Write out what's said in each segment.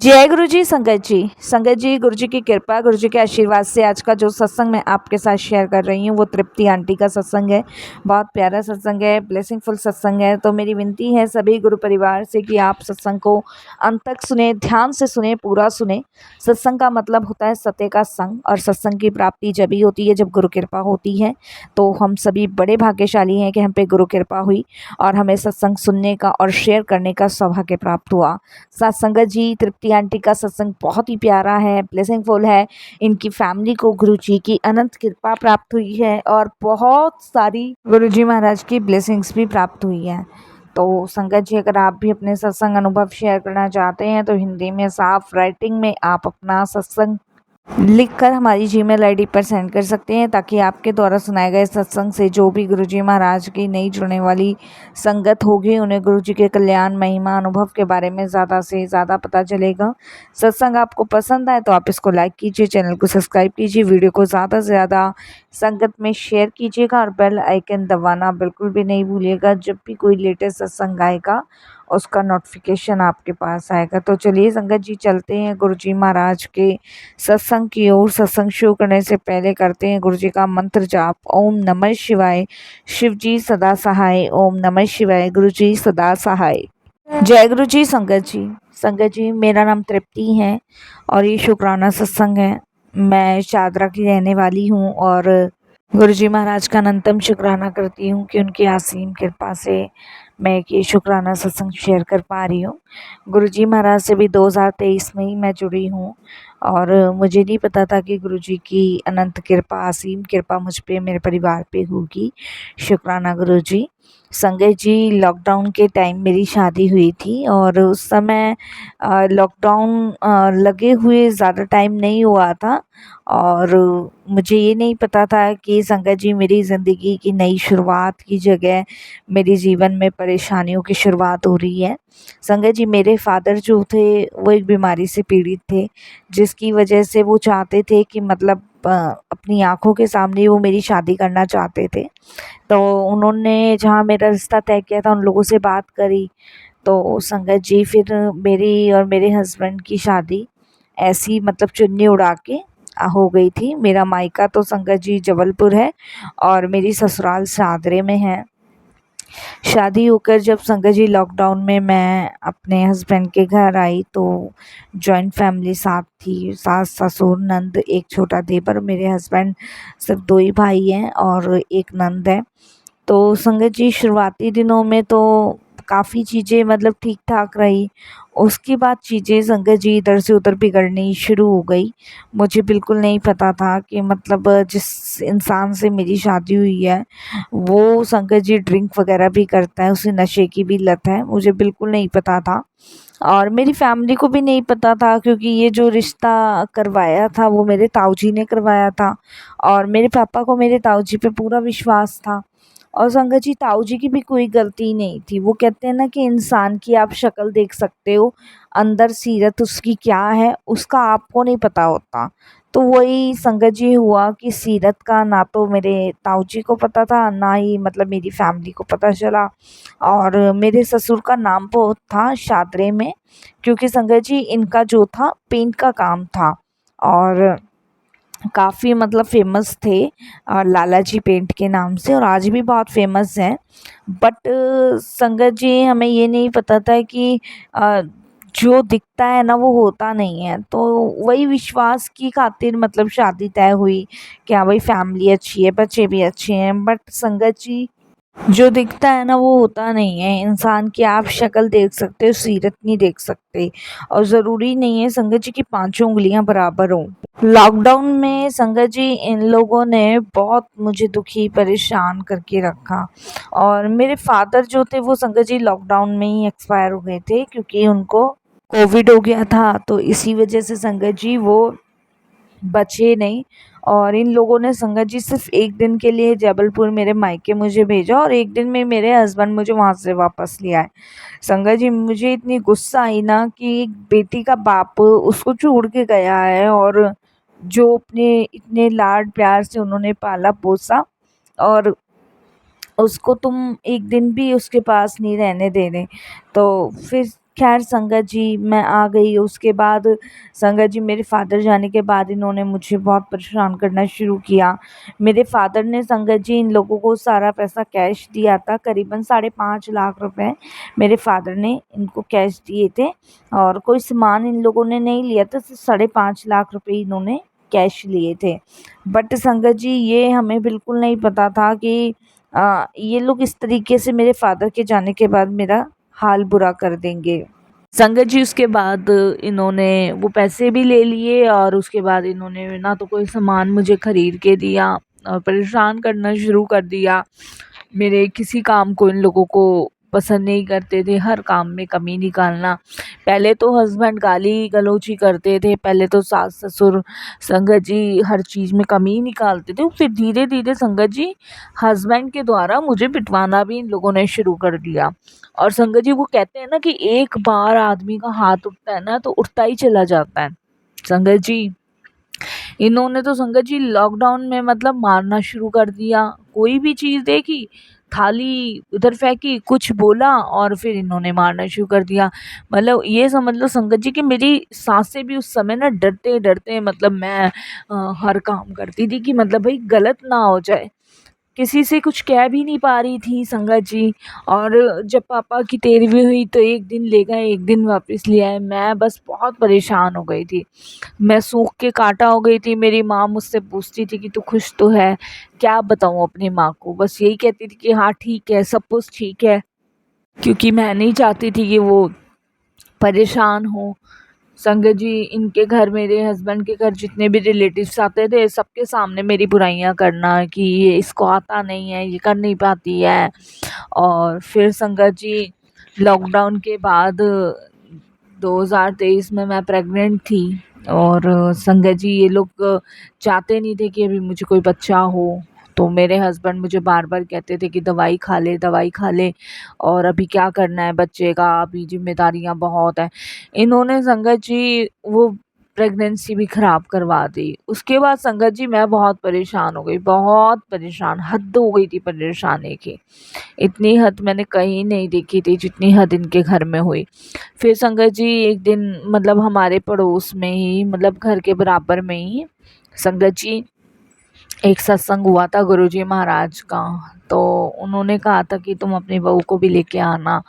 जय गुरु जी। संगत जी, गुरु जी की कृपा, गुरु जी के आशीर्वाद से आज का जो सत्संग मैं आपके साथ शेयर कर रही हूँ वो तृप्ति आंटी का सत्संग है। बहुत प्यारा सत्संग है, ब्लेसिंगफुल सत्संग है। तो मेरी विनती है सभी गुरु परिवार से कि आप सत्संग को अंत तक सुने, ध्यान से सुने, पूरा सुने। सत्संग का मतलब होता है सत्य का संग, और सत्संग की प्राप्ति जब ही होती है जब गुरु कृपा होती है। तो हम सभी बड़े भाग्यशाली हैं कि हम पे गुरु कृपा हुई और हमें सत्संग सुनने का और शेयर करने का सौभाग्य प्राप्त हुआ। सत्संगत जी, तृप्ति आंटी का सत्संग बहुत ही प्यारा है, ब्लेसिंगफुल है। इनकी फैमिली को गुरु जी की अनंत कृपा प्राप्त हुई है और बहुत सारी गुरु जी महाराज की ब्लेसिंग्स भी प्राप्त हुई है। तो संगत जी, अगर आप भी अपने सत्संग अनुभव शेयर करना चाहते हैं तो हिंदी में साफ राइटिंग में आप अपना सत्संग लिखकर हमारी जीमेल आईडी पर सेंड कर सकते हैं, ताकि आपके द्वारा सुनाए गए सत्संग से जो भी गुरुजी महाराज की नई जुड़ने वाली संगत होगी उन्हें गुरुजी के कल्याण, महिमा, अनुभव के बारे में ज़्यादा से ज़्यादा पता चलेगा। सत्संग आपको पसंद आए तो आप इसको लाइक कीजिए, चैनल को सब्सक्राइब कीजिए, वीडियो को ज़्यादा से ज़्यादा संगत में शेयर कीजिएगा और बेल आइकन दबाना बिल्कुल भी नहीं भूलिएगा। जब भी कोई लेटेस्ट सत्संग आएगा उसका नोटिफिकेशन आपके पास आएगा। तो चलिए संगत जी, चलते हैं गुरु जी महाराज के सत्संग की ओर। सत्संग शुरू करने से पहले करते हैं गुरु जी का मंत्र जाप। ओम नमः शिवाय। शिव जी सदा सहाय। ओम नमः शिवाय। गुरु जी सदा सहाय। जय गुरु जी। संगत जी, मेरा नाम तृप्ति है और ये शुक्राना सत्संग है। मैं चादरा की रहने वाली हूँ और गुरु जी महाराज का अनंतम शुक्राना करती हूँ कि उनकी असीम कृपा से मैं ये शुक्राना सत्संग शेयर कर पा रही हूँ। गुरु जी महाराज से भी 2023 में ही मैं जुड़ी हूँ और मुझे नहीं पता था कि गुरु जी की अनंत कृपा, असीम कृपा मुझ पे, मेरे परिवार पे होगी। शुक्राना गुरु जी। संगत जी, लॉकडाउन के टाइम मेरी शादी हुई थी और उस समय लॉकडाउन लगे हुए ज़्यादा टाइम नहीं हुआ था और मुझे ये नहीं पता था कि संगत जी मेरी ज़िंदगी की नई शुरुआत की जगह मेरे जीवन में परेशानियों की शुरुआत हो रही है। संगत जी, मेरे फादर जो थे वो एक बीमारी से पीड़ित थे, जिसकी वजह से वो चाहते थे कि मतलब अपनी आँखों के सामने वो मेरी शादी करना चाहते थे। तो उन्होंने जहाँ मेरा रिश्ता तय किया था उन लोगों से बात करी, तो संगत जी फिर मेरी और मेरे हस्बैंड की शादी ऐसी मतलब चुन्नी उड़ा के हो गई थी। मेरा मायका तो संगत जी जबलपुर है और मेरी ससुराल सादरे में है। शादी होकर जब संगत जी लॉकडाउन में मैं अपने हस्बैंड के घर आई तो जॉइंट फैमिली साथ थी, सास ससुर नंद, एक छोटा देवर। मेरे हस्बैंड सिर्फ 2 ही भाई हैं और एक नंद है। तो संगत जी, शुरुआती दिनों में तो काफ़ी चीज़ें मतलब ठीक ठाक रही। उसके बाद चीज़ें संगत जी इधर से उधर बिगड़नी शुरू हो गई। मुझे बिल्कुल नहीं पता था कि मतलब जिस इंसान से मेरी शादी हुई है वो संगत जी ड्रिंक वगैरह भी करता है, उसे नशे की भी लत है। मुझे बिल्कुल नहीं पता था और मेरी फैमिली को भी नहीं पता था, क्योंकि ये जो रिश्ता करवाया था वो मेरे ताऊजी ने करवाया था और मेरे पापा को मेरे ताऊजी पे पूरा विश्वास था। और संगत जी, ताऊजी की भी कोई गलती नहीं थी। वो कहते हैं ना कि इंसान की आप शक्ल देख सकते हो, अंदर सीरत उसकी क्या है उसका आपको नहीं पता होता। तो वही संगत जी हुआ कि सीरत का ना तो मेरे ताऊजी को पता था, ना ही मतलब मेरी फैमिली को पता चला। और मेरे ससुर का नाम बहुत था शादरे में, क्योंकि संगत जी इनका जो था पेंट का काम था और काफ़ी मतलब फेमस थे लाला जी पेंट के नाम से, और आज भी बहुत फेमस हैं। बट संगत जी, हमें ये नहीं पता था कि जो दिखता है ना वो होता नहीं है। तो वही विश्वास की खातिर मतलब शादी तय हुई कि हाँ भाई फैमिली अच्छी है, बच्चे भी अच्छे हैं। बट संगत जी, जो दिखता है ना वो होता नहीं है। इंसान की आप शक्ल देख सकते हो, सीरत नहीं देख सकते। और ज़रूरी नहीं है संगत जी की पांचों उंगलियां बराबर हों। लॉकडाउन में संगत जी इन लोगों ने बहुत मुझे दुखी परेशान करके रखा और मेरे फादर जो थे वो संगत जी लॉकडाउन में ही एक्सपायर हो गए थे, क्योंकि उनको कोविड हो गया था। तो इसी वजह से संगत जी वो बचे नहीं। और इन लोगों ने संगत जी सिर्फ एक दिन के लिए जबलपुर मेरे मायके मुझे भेजा और एक दिन में मेरे हस्बैंड मुझे वहाँ से वापस ले आए। संगत जी, मुझे इतनी गुस्सा आई ना कि एक बेटी का बाप उसको छोड़ के गया है और जो अपने इतने लाड प्यार से उन्होंने पाला पोसा, और उसको तुम एक दिन भी उसके पास नहीं रहने दे रहे। तो फिर खैर संगत जी मैं आ गई। उसके बाद संगत जी मेरे फादर जाने के बाद इन्होंने मुझे बहुत परेशान करना शुरू किया। मेरे फादर ने संगत जी इन लोगों को सारा पैसा कैश दिया था, करीबन 5.5 लाख रुपए मेरे फादर ने इनको कैश दिए थे और कोई सामान इन लोगों ने नहीं लिया था, सिर्फ 5.5 लाख रुपए इन्होंने कैश लिए थे। बट संगत जी ये हमें बिल्कुल नहीं पता था कि ये लोग इस तरीके से मेरे फादर के जाने के बाद मेरा हाल बुरा कर देंगे। संगत जी उसके बाद इन्होंने वो पैसे भी ले लिए और उसके बाद इन्होंने ना तो कोई सामान मुझे खरीद के दिया और परेशान करना शुरू कर दिया। मेरे किसी काम को इन लोगों को पसंद नहीं करते थे, हर काम में कमी निकालना। पहले तो हस्बैंड गाली गलौची करते थे, पहले तो सास ससुर संगत जी हर चीज़ में कमी निकालते थे, फिर धीरे धीरे संगत जी हस्बैंड के द्वारा मुझे पिटवाना भी इन लोगों ने शुरू कर दिया। और संगत जी वो कहते हैं ना कि एक बार आदमी का हाथ उठता है ना तो उठता ही चला जाता है। संगत जी इन्होंने तो संगत जी लॉकडाउन में मतलब मारना शुरू कर दिया। कोई भी चीज़ देखी, थाली उधर फेंकी, कुछ बोला और फिर इन्होंने मारना शुरू कर दिया। मतलब ये समझ लो संगत जी कि मेरी साँसें भी उस समय ना डरते-डरते मतलब मैं हर काम करती थी कि मतलब भई गलत ना हो जाए। किसी से कुछ कह भी नहीं पा रही थी संगत जी। और जब पापा की 13वीं हुई तो एक दिन ले गए, एक दिन वापस ले आए। मैं बस बहुत परेशान हो गई थी। मैं सूख के काँटा हो गई थी। मेरी माँ मुझसे पूछती थी कि तू खुश तो है? क्या बताऊँ अपनी माँ को? बस यही कहती थी कि हाँ ठीक है, सब कुछ ठीक है। क्योंकि मैं नहीं चाहती थी कि वो परेशान हो। संगत जी इनके घर, मेरे हस्बैंड के घर जितने भी रिलेटिव्स आते थे सबके सामने मेरी बुराइयां करना कि ये इसको आता नहीं है, ये कर नहीं पाती है। और फिर संगत जी लॉकडाउन के बाद 2023 में मैं प्रेग्नेंट थी और संगत जी ये लोग चाहते नहीं थे कि अभी मुझे कोई बच्चा हो। तो मेरे हस्बैंड मुझे बार बार कहते थे कि दवाई खा ले, दवाई खा ले, और अभी क्या करना है बच्चे का, अभी जिम्मेदारियां बहुत हैं। इन्होंने संगत जी वो प्रेगनेंसी भी ख़राब करवा दी। उसके बाद संगत जी मैं बहुत परेशान हो गई, बहुत परेशान, हद हो गई थी परेशानी की। इतनी हद मैंने कहीं नहीं देखी थी जितनी हद इनके घर में हुई। फिर संगत जी एक दिन मतलब हमारे पड़ोस में ही, मतलब घर के बराबर में ही संगत जी एक सत्संग हुआ था गुरुजी महाराज का। तो उन्होंने कहा था कि तुम अपनी बहू को भी लेके आना।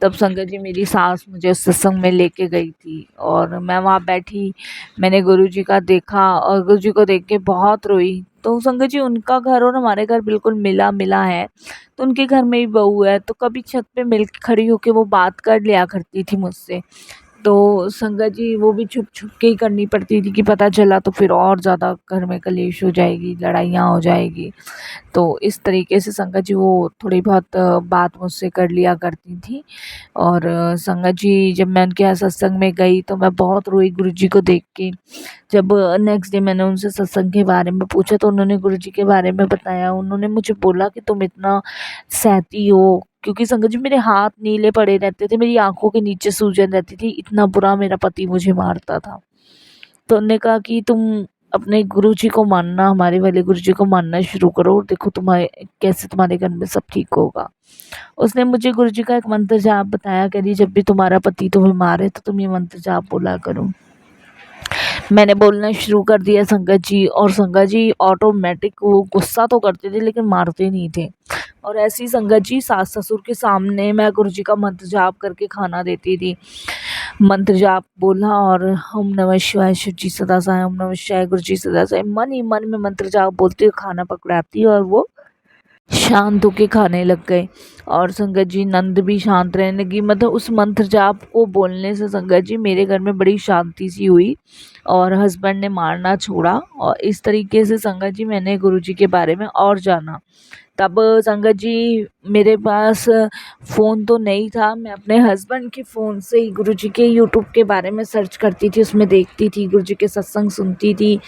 तब संगत जी मेरी सास मुझे उस सत्संग में लेके गई थी और मैं वहाँ बैठी, मैंने गुरुजी का देखा और गुरुजी को देख के बहुत रोई। तो संगत जी उनका घर और हमारे घर बिल्कुल मिला मिला है। तो उनके घर में ही बहू है, तो कभी छत पे मिल के खड़ी होके वो बात कर लिया करती थी मुझसे। तो संगत जी वो भी छुप-छुप के ही करनी पड़ती थी कि पता चला तो फिर और ज़्यादा घर में कलेश हो जाएगी, लड़ाइयाँ हो जाएगी। तो इस तरीके से संगत जी वो थोड़ी बहुत बात मुझसे कर लिया करती थी। और संगत जी जब मैं उनके यहाँ सत्संग में गई तो मैं बहुत रोई गुरुजी को देख के। जब नेक्स्ट डे मैंने उनसे सत्संग के बारे में पूछा तो उन्होंने गुरुजी के बारे में बताया। उन्होंने मुझे बोला कि तुम इतना सहती हो, क्योंकि संगत जी मेरे हाथ नीले पड़े रहते थे, मेरी आँखों के नीचे सूजन रहती थी, इतना बुरा मेरा पति मुझे मारता था। तो उन्होंने कहा कि तुम अपने गुरुजी को मानना, हमारे वाले गुरुजी को मानना शुरू करो और देखो तुम्हारे कैसे तुम्हारे घर में सब ठीक होगा। उसने मुझे गुरुजी का एक मंत्र जाप बताया, कह रही जब भी तुम्हारा पति तुम्हें मारे तो तुम ये मंत्र जाप बोला करो। मैंने बोलना शुरू कर दिया संगत जी, और संगत जी ऑटोमेटिक वो गुस्सा तो करते थे लेकिन मारते नहीं थे। और ऐसी ही संगत जी सास ससुर के सामने मैं गुरुजी का मंत्र जाप करके खाना देती थी। मंत्र जाप बोला और ओम नमः शिवाय, शिव जी सदा सहाय, ओम नमः शिवाय, गुरु जी सदा सहाय, मन ही मन में मंत्र जाप बोलती हुई खाना पकड़ाती और वो शांत होके खाने लग गए। और संगत जी नंद भी शांत रहने लगी। मतलब उस मंत्र जाप को बोलने से संगत जी मेरे घर में बड़ी शांति सी हुई और हस्बैंड ने मारना छोड़ा। और इस तरीके से संगत जी मैंने गुरुजी के बारे में और जाना। तब संगत जी मेरे पास फ़ोन तो नहीं था, मैं अपने हस्बैंड के फ़ोन से ही गुरुजी के यूट्यूब के बारे में सर्च करती थी, उसमें देखती थी, गुरुजी के सत्संग सुनती थी।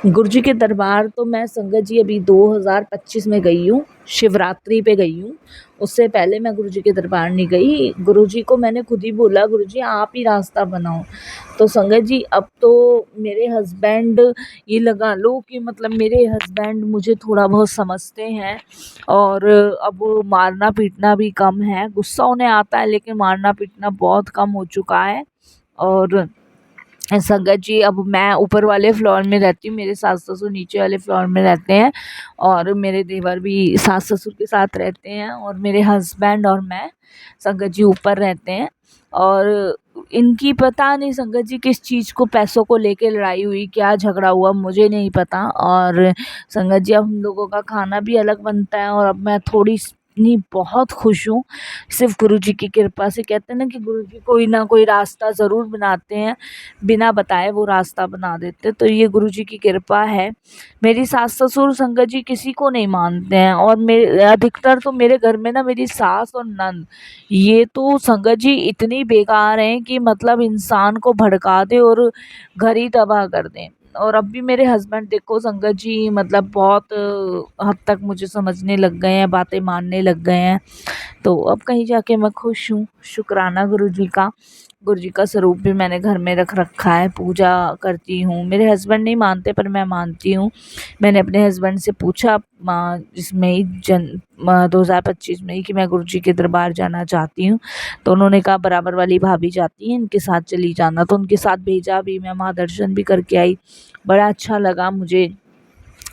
गुरुजी के दरबार तो मैं संगत जी अभी 2025 में गई हूँ, शिवरात्रि पे गई हूँ। उससे पहले मैं गुरुजी के दरबार नहीं गई। गुरुजी को मैंने खुद ही बोला गुरुजी आप ही रास्ता बनाओ। तो संगत जी अब तो मेरे हस्बैंड, ये लगा लो कि मतलब मेरे हस्बैंड मुझे थोड़ा बहुत समझते हैं और अब वो मारना पीटना भी कम है। गुस्सा उन्हें आता है लेकिन मारना पीटना बहुत कम हो चुका है। और संगत जी, अब मैं ऊपर वाले फ्लोर में रहती हूँ, मेरे सास ससुर नीचे वाले फ्लोर में रहते हैं और मेरे देवर भी सास ससुर के साथ रहते हैं और मेरे हस्बैंड और मैं संगत जी ऊपर रहते हैं। और इनकी पता नहीं संगत जी किस चीज़ को, पैसों को लेके लड़ाई हुई, क्या झगड़ा हुआ मुझे नहीं पता। और संगत जी, अब हम लोगों का खाना भी अलग बनता है और अब मैं थोड़ी इतनी बहुत खुश हूँ, सिर्फ गुरु जी की कृपा से। कहते हैं ना कि गुरु जी कोई ना कोई रास्ता ज़रूर बनाते हैं, बिना बताए वो रास्ता बना देते। तो ये गुरु जी की कृपा है। मेरी सास ससुर संगत जी किसी को नहीं मानते हैं और मेरे अधिकतर तो मेरे घर में ना मेरी सास और नंद, ये तो संगत जी इतनी बेकार हैं कि मतलब इंसान को भड़का दे और घर ही तबाह कर दें। और अब भी मेरे हस्बैंड देखो संगत जी, मतलब बहुत हद तक मुझे समझने लग गए हैं, बातें मानने लग गए हैं। तो अब कहीं जाके मैं खुश हूँ। शुक्राना गुरु जी का। गुरु जी का स्वरूप भी मैंने घर में रख रखा है, पूजा करती हूँ। मेरे हस्बैंड नहीं मानते पर मैं मानती हूँ। मैंने अपने हस्बैंड से पूछा इसमें ही 2025 में ही कि मैं गुरु जी के दरबार जाना चाहती हूँ। तो उन्होंने कहा बराबर वाली भाभी जाती हैं, इनके साथ चली जाना। तो उनके साथ भेजा भी, मैं वहाँ दर्शन भी करके आई। बड़ा अच्छा लगा मुझे।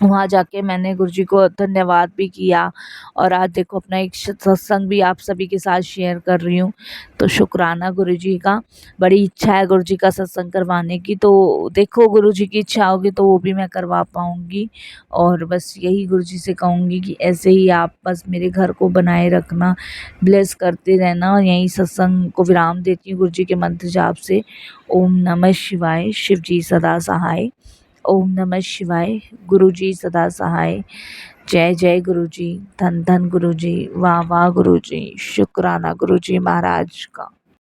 वहाँ जाके मैंने गुरुजी को धन्यवाद भी किया और आज देखो अपना एक सत्संग भी आप सभी के साथ शेयर कर रही हूँ। तो शुक्राना गुरुजी का। बड़ी इच्छा है गुरुजी का सत्संग करवाने की, तो देखो गुरुजी की इच्छा होगी तो वो भी मैं करवा पाऊँगी। और बस यही गुरुजी से कहूँगी कि ऐसे ही आप बस मेरे घर को बनाए रखना, ब्लेस करते रहना। और यहीं सत्संग को विराम देती हूँ गुरुजी के मंत्र जाप से। ओम नमः शिवाय, शिव जी सदा सहाय। ओम नमः शिवाय, गुरु जी सदा सहाय। जय जय गुरु जी, धन धन गुरु जी, वाह वाह गुरु जी, शुक्राना गुरु जी महाराज का।